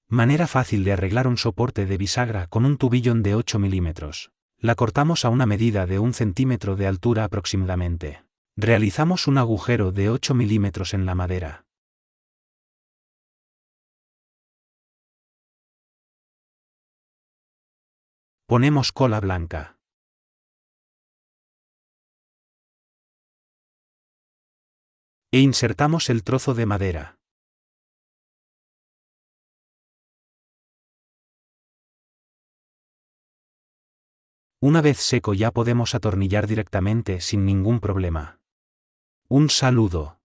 Manera fácil de arreglar un soporte de bisagra con un tubillón de 8 milímetros. La cortamos a una medida de 1 centímetro de altura aproximadamente. Realizamos un agujero de 8 milímetros en la madera. Ponemos cola blanca. E insertamos el trozo de madera. Una vez seco ya podemos atornillar directamente sin ningún problema. Un saludo.